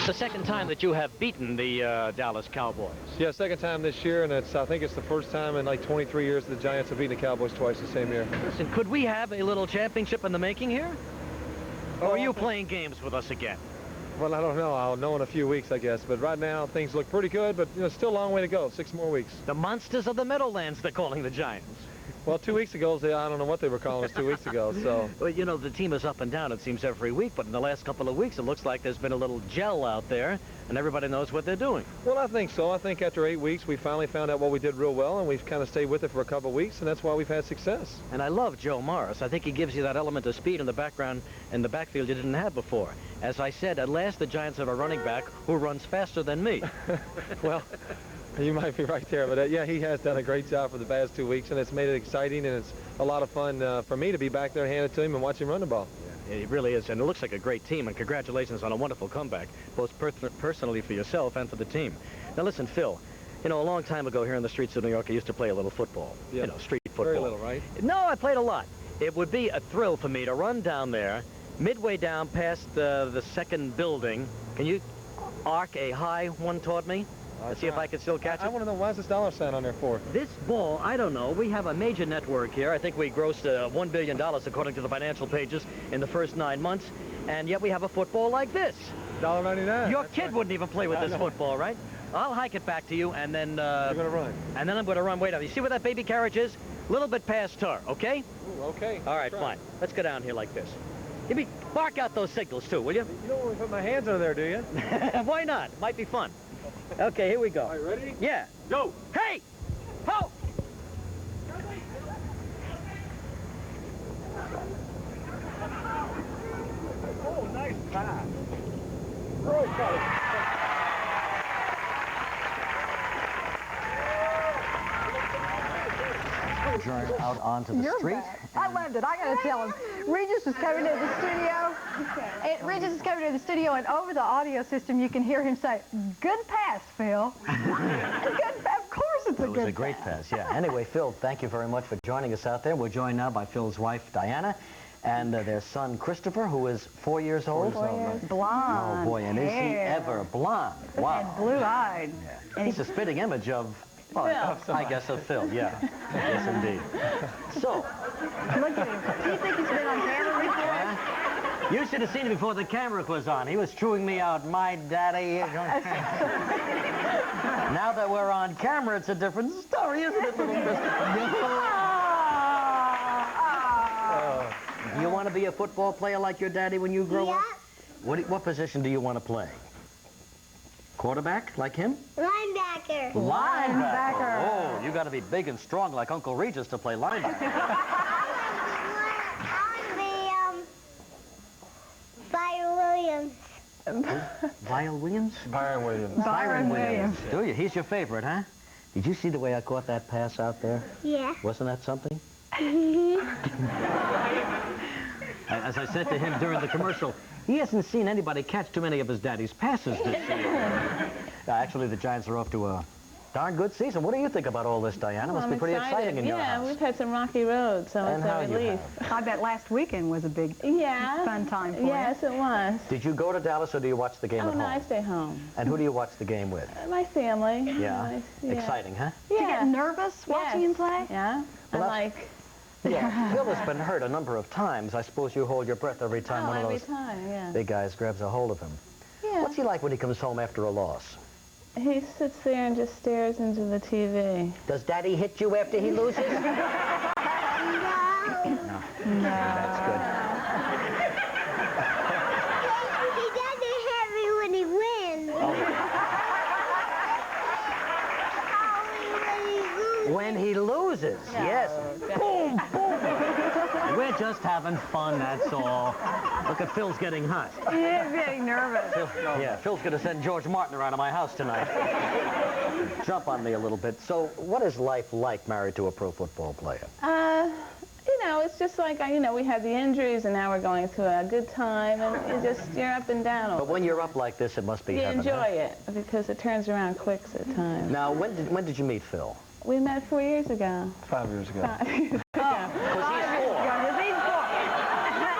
the second time that you have beaten the Dallas Cowboys. Yeah, second time this year, and I think it's the first time in like 23 years the Giants have beaten the Cowboys twice the same year. Listen, could we have a little championship in the making here? Or are you playing games with us again? Well, I don't know. I'll know in a few weeks, I guess. But right now, things look pretty good, but still a long way to go. 6 more weeks. The monsters of the Meadowlands, they're calling the Giants. Well, 2 weeks ago, I don't know what they were calling us 2 weeks ago, so... Well, the team is up and down, it seems, every week, but in the last couple of weeks, it looks like there's been a little gel out there, and everybody knows what they're doing. Well, I think so. I think after 8 weeks, we finally found out what we did real well, and we've kind of stayed with it for a couple of weeks, and that's why we've had success. And I love Joe Morris. I think he gives you that element of speed in the background, in the backfield you didn't have before. As I said, at last, the Giants have a running back who runs faster than me. Well... You might be right there, but yeah, he has done a great job for the past 2 weeks, and it's made it exciting, and it's a lot of fun for me to be back there and hand it to him and watch him run the ball. Yeah, it really is, and it looks like a great team, and congratulations on a wonderful comeback, both personally for yourself and for the team. Now listen, Phil, a long time ago here in the streets of New York, I used to play a little football, yeah. Street football. Very little, right? No, I played a lot. It would be a thrill for me to run down there, midway down past the second building. Can you arc a high one toward me? Let's see if I can still catch it. I want to know, why is this dollar sign on there for? This ball, I don't know. We have a major network here. I think we grossed $1 billion, according to the financial pages, in the first 9 months. And yet we have a football like this. $1.99. Your kid wouldn't even play with this football, right? I'll hike it back to you, and then... You're going to run. And then I'm going to run way down. You see where that baby carriage is? A little bit past her, okay? Ooh, okay. All right, fine. Let's go down here like this. Bark out those signals, too, will you? You don't want to put my hands under there, do you? Why not? Might be fun. Okay, here we go. Are you ready? Yeah. Go. Hey! Ho! Oh, nice pass. Throw it, Out onto the street. I loved it. I got to tell him. Regis is coming to the studio. Regis is coming to the studio, and over the audio system, you can hear him say, "Good pass, Phil." Of course it's a good pass. It was a great pass, yeah. Anyway, Phil, thank you very much for joining us out there. We're joined now by Phil's wife, Diana, and their son, Christopher, who is 4 years old. 4 years. Blonde. Oh, boy, and is he ever blonde. Wow. And blue-eyed. Yeah. And he's a spitting image of... Well, I guess of Phil, yeah. Yes, indeed. So... Look at him. Do you think he's been on camera before? You should have seen him before the camera was on. He was chewing me out, my daddy. Now that we're on camera, it's a different story, isn't it, little Christopher? You want to be a football player like your daddy when you grow up? What position do you want to play? Quarterback, like him? Linebacker. Linebacker. Oh, you got to be big and strong like Uncle Regis to play linebacker. I want to be, Byron Williams. Lyle Williams? Byron Williams. Byron Williams. Do you? He's your favorite, huh? Did you see the way I caught that pass out there? Yeah. Wasn't that something? As I said to him during the commercial, he hasn't seen anybody catch too many of his daddy's passes this year. Actually, the Giants are off to a darn good season. What do you think about all this, Diana? Must be pretty exciting in your house. Yeah, we've had some rocky roads, so it's a relief. I bet last weekend was a big fun time for you. Yes, it was. Did you go to Dallas, or do you watch the game at home? No, I stay home. And who do you watch the game with? My family. Yeah. Exciting, huh? Do you get nervous watching him play? Yeah. Well, yeah, Phil has been hurt a number of times. I suppose you hold your breath every time one of those big guys grabs a hold of him. Yeah. What's he like when he comes home after a loss? He sits there and just stares into the TV. Does Daddy hit you after he loses? No. No. That's good. He doesn't hit me when he wins. When he loses, yes. Boom, boom. We're just having fun, that's all. Look at Phil's getting hot. He is getting nervous. Phil's going to send George Martin around to my house tonight. Jump on me a little bit. So, what is life like married to a pro football player? You know, it's just like, we had the injuries, and now we're going through a good time, and you're up and down. But when you're up like this, it must be heaven. You enjoy it, because it turns around quick at times. Now, when did you meet Phil? We met 4 years ago. 5 years ago. 5 years ago. Because he's 4.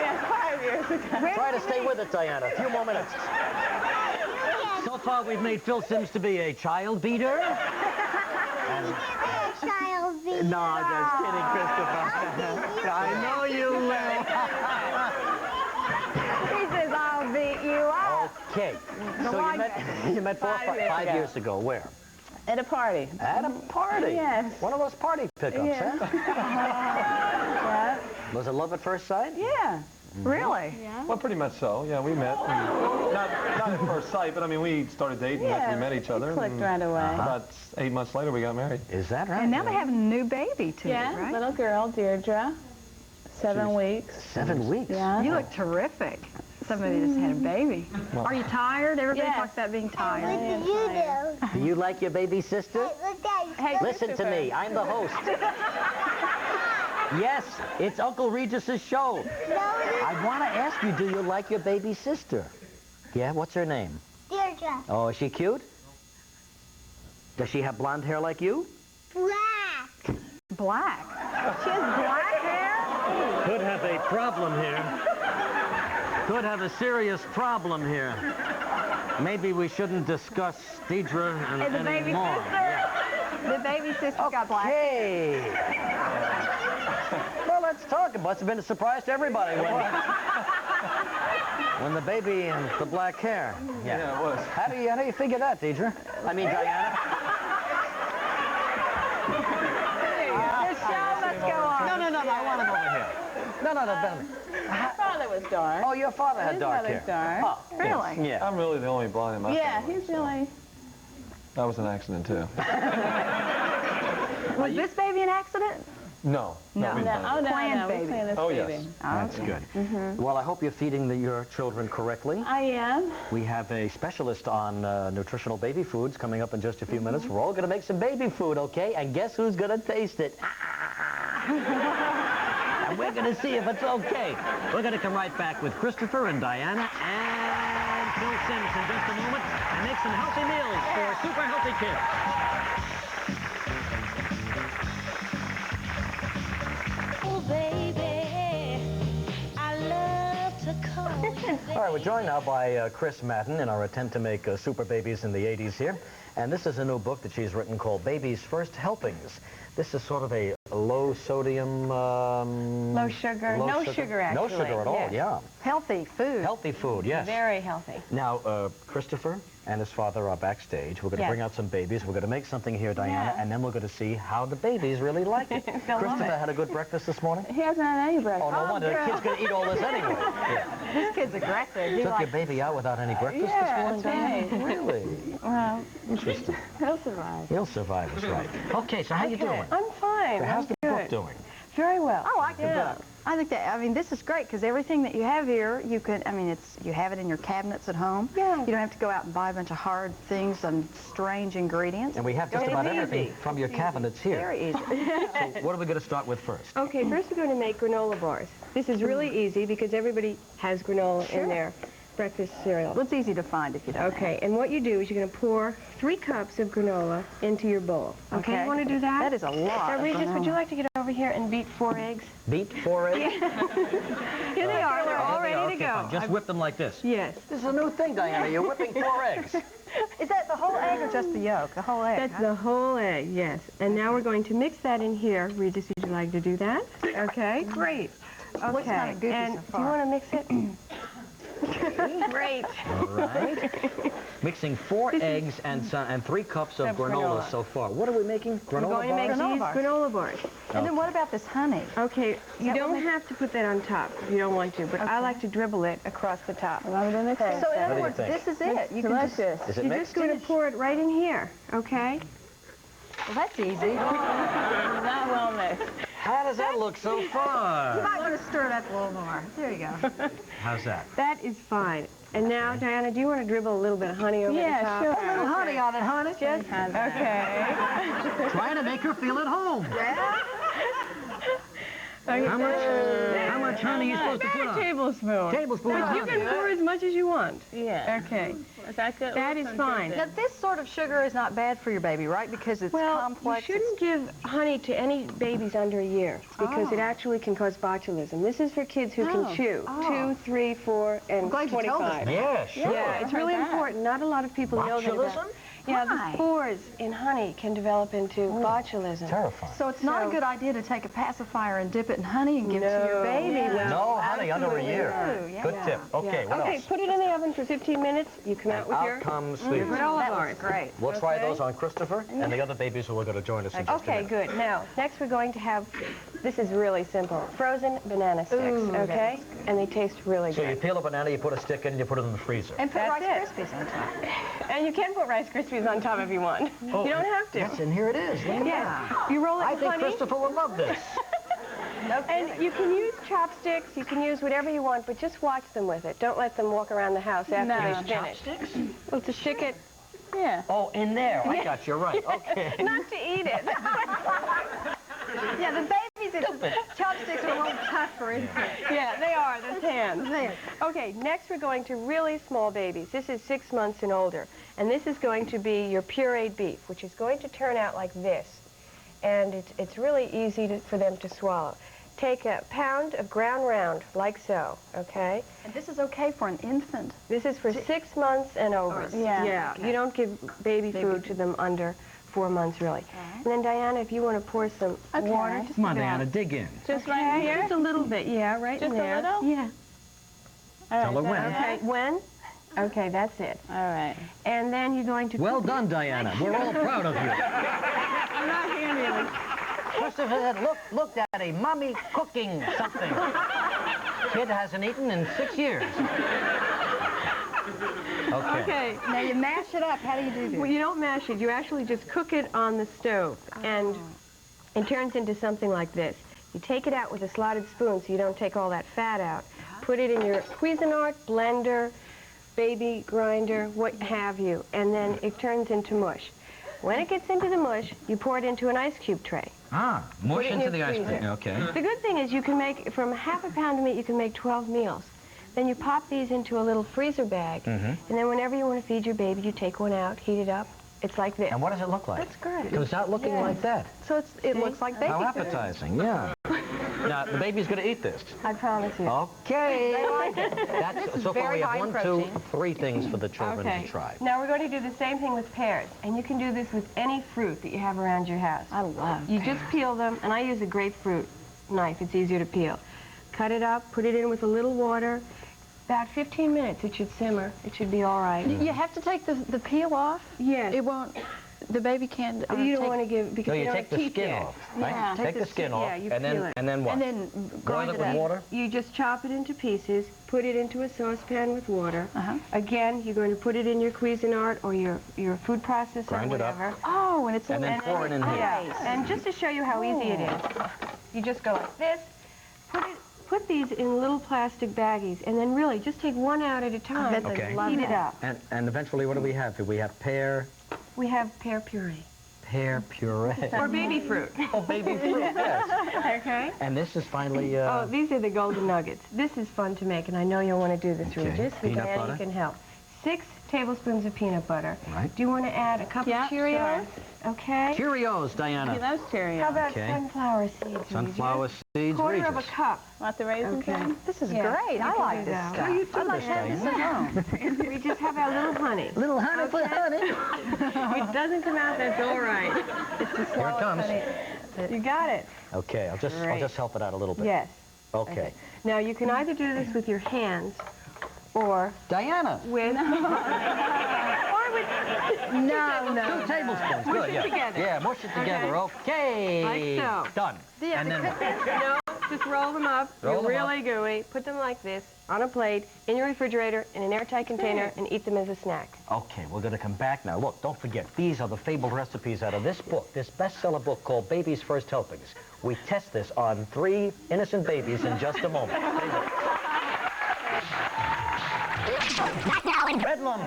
Yeah, 5 years ago. Try to stay with it, Diana. A few more minutes. So far, we've made Phil Simms to be a child beater. And Child beater. no, just kidding, Christopher. I know you will. He says, I'll beat you up. Okay. So you met 5 years ago. Where? At a party. At a party? Yes. One of those party pickups, Yeah. huh? Yeah. Was it love at first sight? Yeah. Really? Yeah. Well, pretty much so. Yeah, we met. Not at first sight, but I mean, we started dating after we met each other. Clicked and right away. About 8 months later, we got married. Is that right? And now they have a new baby, too, Yeah, right? little girl, Deirdre. 7 weeks. 7 weeks? Yeah. You look terrific. Somebody just had a baby. Are you tired? Everybody Yes. talks about being What tired. did you do? Do you like your baby sister? Look at you. Hey, Listen to me. I'm the host. Yes, it's Uncle Regis's show. I want to ask you, do you like your baby sister? Yeah, what's her name? Deirdre. Oh, is she cute? Does she have blonde hair like you? Black. Black. She has black hair? Could have a problem here. Could have a serious problem here. Maybe we shouldn't discuss Deidre And the baby anymore. sister? The baby sister's got black hair. Okay. Well, let's talk. It must have been a surprise to everybody when the baby and the black hair. Yeah, it was. How do you figure that, Deidre? I mean, Diana. The show must go on. No, I want him over here. No, Benjamin. My father was dark. Oh, your father had His dark mother's hair. dark. Oh, Really? yeah. I'm really the only blonde in my Yeah, family. he's really... That was an accident, too. Was this baby an accident? No. No. we No, planned oh, it. no, Planned no, baby. we planned this Oh, baby. yes. That's good. Well, I hope you're feeding your children correctly. I am. We have a specialist on nutritional baby foods coming up in just a few minutes. We're all going to make some baby food, okay? And guess who's going to taste it? And we're going to see if it's okay. We're going to come right back with Christopher and Diana and Phil Simms in just a moment and make some healthy meals for super healthy kids. Oh, baby, I love to call you baby. All right, we're joined now by Chris Madden in our attempt to make super babies in the 80s here. And this is a new book that she's written called Baby's First Helpings. This is sort of a low sodium... Low sugar. No sugar, No actually. sugar at all, Yes. yeah. Healthy food. Healthy food, yes. Very healthy. Now, Christopher and his father are backstage. We're going to Yes. bring out some babies. We're going to make something here, Diana, Yeah. and then we're going to see how the babies really like it. They'll love Christopher it. had a good breakfast this morning? He hasn't had any Oh, breakfast. no wonder. The kid's going to eat all this anyway. Yeah. This kid's aggressive. He Took your likes baby out without any breakfast Yeah, this morning, that's Diana? Really? Well, Interesting. he'll survive. He'll survive, that's right. Okay, so how you doing? I'm fine. How's the I'm book good. doing? Very well. I like the book. I think that, I mean, this is great because everything that you have here, you can, I mean, you have it in your cabinets at home. Yeah. You don't have to go out and buy a bunch of hard things and strange ingredients. And we have just It's about easy. everything from your cabinets here. Very easy. So what are we going to start with first? Okay, first we're going to make granola bars. This is really easy because everybody has granola in their breakfast cereal. Well, it's easy to find if you don't. Okay, and what you do is you're going to pour 3 cups of granola into your bowl. Okay, you want to do that? That is a lot. Now, of Regis, would granola. you like to get over here and beat 4 eggs? Beat 4 eggs? Here they are. They're all ready to Okay, go. fine. Just whip them like this. Yes. This is a new thing, Diana. You're whipping 4 eggs. Is that the whole egg or just the yolk? The whole egg. That's the whole egg, yes. And now we're going to mix that in here. Regis, would you like to do that? Okay, great. Okay, Looks kinda goofy and so do you far. want to mix it? Great. All right. Mixing 4 eggs and 3 cups of Of granola granola. so far. What are we making? We're Granola going to make bars? Granola these bars. granola bars. And then what about this honey? Okay, you don't have to put that on top if you don't want to, but I like to dribble it across the top. Well, I'm gonna mix it. So in What do other you words, think? this is it. You can just, Delicious. Is it You're mixed? just going to pour it right in here, okay? well, that's easy. Not well mixed. How does that look so You far? might want to stir it up a little more. There you go. How's that? That is fine. And now, Diana, do you want to dribble a little bit of honey over the Yeah, top? sure. A little honey on it, honey. Just, okay. Trying to make her feel at home. Yeah. How much honey you're supposed to put on? Tablespoon. Tablespoon of But you honey. can pour as much as you want. Yeah. Okay. Is that good? That is fine. Now, this sort of sugar is not bad for your baby, right? Because it's Well, complex. you shouldn't give honey to any babies under a year because it actually can cause botulism. This is for kids who can chew. 2, 3, 4, and glad you told us 25. Yeah, sure. Yeah, it's really important. Not a lot of people know that about. Botulism? Yeah, the spores in honey can develop into botulism. Terrifying. So it's not a good idea to take a pacifier and dip it in honey and give it to your baby. No honey under a year. Yeah. Good tip. Okay, what Okay, else? put it in the oven for 15 minutes. You come out with your comes the... granola bars. Great. We'll try those on Christopher and the other babies who are going to join us in just a Okay, minute. good. Now, next we're going to have, this is really simple, frozen banana sticks, okay? And they taste really So you good. peel a banana, you put a stick in, you put it in the freezer. And put That's Rice it. Krispies on top. And you can put Rice Krispies on top if you want. Oh, You don't have to. Yes, and here it is. Look at Yes. You roll it I in think honey. Christopher will love this. And you can use chopsticks, you can use whatever you want, but just watch them with it. Don't let them walk around the house after they finish. Chopsticks? Well, to stick it, Yeah. Oh, in there. I got you right. Okay. not to eat it. Yeah, the babies, chopsticks are a little tougher, isn't it? Yeah, they are, those hands. There. Okay, next we're going to really small babies. This is 6 months and older. And this is going to be your pureed beef, which is going to turn out like this. And it's really easy for them to swallow. Take a pound of ground round, like so, okay? And this is okay for an infant. This is for 6 months and over. Yeah. Yeah, you don't give baby food to them under 4 months, really. And then, Diana, if you want to pour some water, just Come on, about. Diana, dig in. Just right here? Just a little bit, yeah, right Just in there. a little? Yeah. All right, Tell her is that when. Okay, when? Okay, that's it. All right. And then you're going to... Well done, Diana. We're all proud of you. I'm not handling it. Christopher said, look, Daddy, Mommy cooking something. Kid hasn't eaten in 6 years. Okay. Okay. Now you mash it up. How do you do this? Well, you don't mash it. You actually just cook it on the stove. And it turns into something like this. You take it out with a slotted spoon so you don't take all that fat out. Put it in your Cuisinart, blender, baby grinder, what have you. And then it turns into mush. When it gets into the mush, you pour it into an ice cube tray. Ah, mush Put it in into your the ice freezer. cream. Okay. The good thing is you can make, from half a pound of meat, you can make 12 meals. Then you pop these into a little freezer bag, and then whenever you want to feed your baby, you take one out, heat it up. It's like this. And what does it look like? That's great. It comes out looking like that. So it looks like baby How food. appetizing, yeah. Now, the baby's going to eat this. I promise you. Okay. That's, so far very we have high in 1, 2, protein. 3 things for the children to try. Now we're going to do the same thing with pears. And you can do this with any fruit that you have around your house. I love You just peel them, and I use a grapefruit knife. It's easier to peel. Cut it up, put it in with a little water. About 15 minutes, it should simmer. It should be all right. You have to take the peel off? Yes. It won't, the baby can't You don't take- want to give, because So you you don't take have the teeth skin yet. off, right? Yeah. Take the skin off, yeah, you and peel it. then what? And then Boil grind it it with up. water? You just chop it into pieces, put it into a saucepan with water. Uh-huh. Again, you're going to put it in your Cuisinart or your food processor, Grind it up. whatever. Oh, and it's And then pour it in here. Yeah, and just to show you how easy it is, you just go like this, put these in little plastic baggies, and then really just take one out at a time. bet they Okay. love Heat it that. up. And eventually, what do we have? Do we have pear Pear puree. puree? Or baby fruit. Oh, baby fruit, yes. Okay? And this is finally, Oh, these are the golden nuggets. This is fun to make, and I know you'll want to do this, Okay. Regis. Peanut And butter? you can help. 6 tablespoons of peanut butter. Right. Do you want to add a cup Yeah, of Cheerios? Okay. Cheerios, He Diana. loves Cheerios. How about Okay. sunflower seeds? Sunflower seeds, Quarter of a Regis. cup. Want the raisins Okay. in? This is Yeah, great. you I can like do this that. stuff. How do you do I'd like this, to have this at home. We just have our little honey. Little honey for honey. If it doesn't come out, that's all right. Here it comes. You got it. Okay, I'll Great. just help it out a little bit. Yes. Okay. Now, you can either do this with your hands or Diana. with... or with... No. 2 tablespoons. Good, it yeah. together. Yeah, mush it together. Okay. Like so. Done. Yeah, And the then No, just roll them up. Roll They're them really gooey. Put them like this on a plate, in your refrigerator, in an airtight container, and eat them as a snack. Okay, we're going to come back now. Look, don't forget, these are the fabled recipes out of this book, this bestseller book called Baby's First Helpings. We test this on 3 innocent babies in just a moment. Bedlam!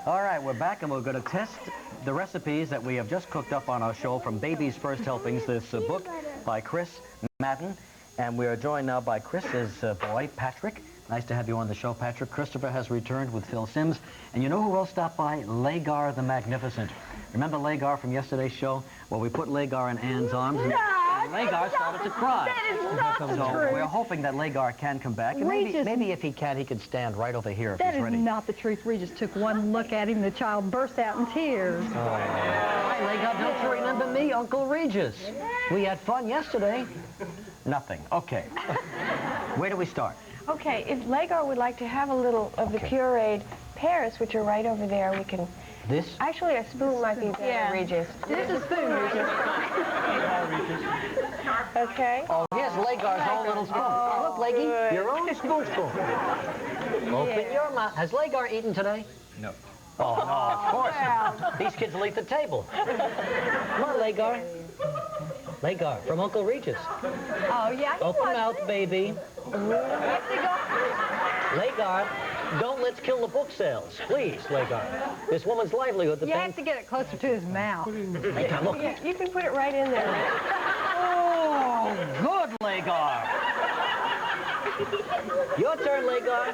All right, we're back, and we're going to test the recipes that we have just cooked up on our show from Baby's First Helpings, this book by Chris Madden. And we are joined now by Chris's boy, Patrick. Nice to have you on the show, Patrick. Christopher has returned with Phil Simms. And you know who else stopped by? Lagar the Magnificent. Remember Lagar from yesterday's show? Well, we put Lagar in Anne's arms, and Lagar started to cry. That is not the So truth. we're hoping that Lagar can come back. And maybe if he can, he could stand right over here if That he's is ready. not the truth. Regis took one look at him. The child burst out in tears. Hi, Lagar. Don't you remember me, Uncle Regis? We had fun yesterday. Nothing. Okay. Where do we start? Okay, if Lagar would like to have a little of the pureed pears, which are right over there, we can... This? Actually, a spoon might be better, Regis. This is spoon, Regis. Okay. Oh, here's Lagar's own little spoon. Look, Leggy, your own spoon. Open your mouth. Has Lagar eaten today? No. Oh, no, of course. These kids will eat the table. Come on, Lagar. Lagar, from Uncle Regis. Oh, yeah. Open mouth, baby. Lagar, don't let's kill the book sales. Please, Lagar. This woman's livelihood You depends... have to get it closer to his mouth. Lagar, look. Yeah, you can put it right in there. Oh, good, Lagar. Your turn, Lagar.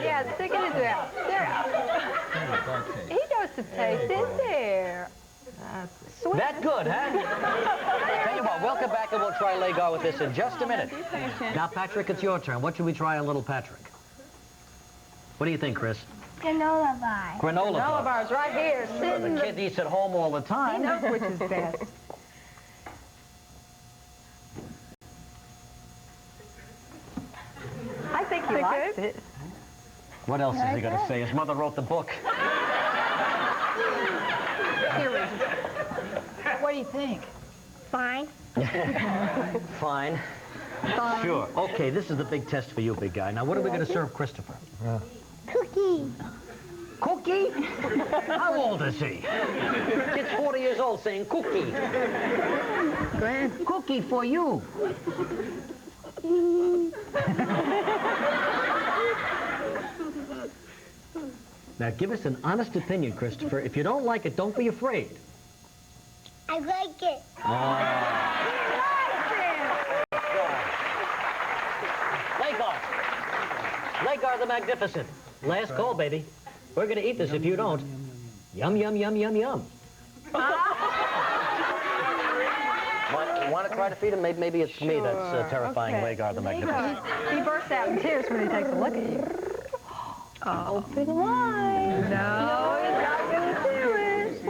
Yeah, stick it in his mouth. There. He knows the taste. In there. Sweet. That good, huh? Tell you what, we'll come back and we'll try Lagar with this in just a minute. Now, Patrick, it's your turn. What should we try on little Patrick? What do you think, Chris? Granola bar. Granola Granola bar. bars right here. Sitting The kid eats at home all the He time. knows which is best. I think he likes it. What else is he going to say? His mother wrote the book. Here, Regis. What do you think? Fine. Fine. Sure. Okay, this is the big test for you, big guy. Now, what are we going to serve Christopher? Cookie. Cookie? How old is he? Kid's 40 years old saying cookie. Cookie for you. Now, give us an honest opinion, Christopher. If you don't like it, don't be afraid. I like it. Lagar. Lagar the Magnificent. Last call, baby. We're going to eat this if you don't. Yum, yum, yum, yum, yum. Want to try to feed him? Maybe it's me that's terrifying Lagar the Magnificent. He bursts out in tears when he takes a look at you. Open wide. No, he's not going to do it.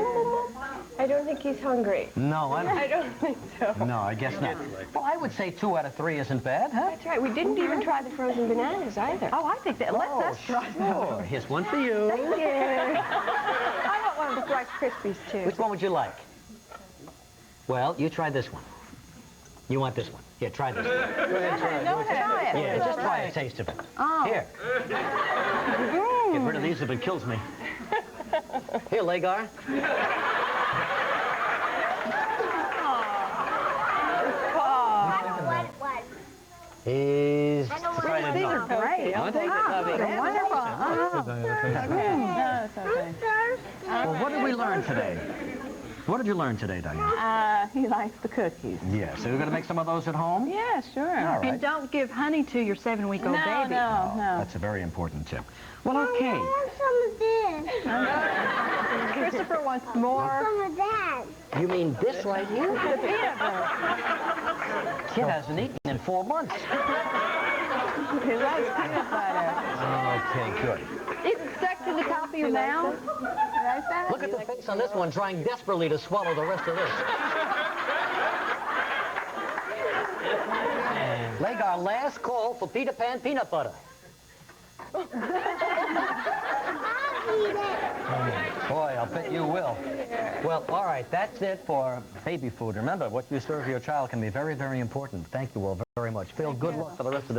I don't think he's hungry. No, I don't think so. No, I guess not. Well, I would say 2 out of 3 isn't bad, huh? That's right. We didn't even try the frozen bananas either. Oh, I think that. Let's us try Sure. Here's one for you. Thank you. I want one of the Rice Krispies, too. Which one would you like? Well, you try this one. You want this one? Here, try this one. Try it. Yeah, just try a taste of it. Oh. Here. Get rid of these if it kills me. Here, Lagar. What? He's These are great. Aren't they? They're wonderful. No, it's okay. Well, what did we learn today? What did you learn today, Diana? He likes the cookies. Yeah, so you're going to make some of those at home? Yeah, sure. All right. And don't give honey to your 7-week-old No, baby. no. That's a very important tip. Well, okay. I want some of this. Christopher wants more. Some of that. You mean this right here? The peanut butter. Kid hasn't eaten in 4 months. He likes peanut butter. Okay, good. Is it stuck to the top of your mouth? Like that? Look at the face on this one trying desperately to swallow the rest of this. Lagar, last call for Peter Pan peanut butter. I'll eat it. Boy, I'll bet you will. Well, all right, that's it for baby food. Remember, what you serve your child can be very, very important. Thank you all very much. Phil, good luck for the rest of the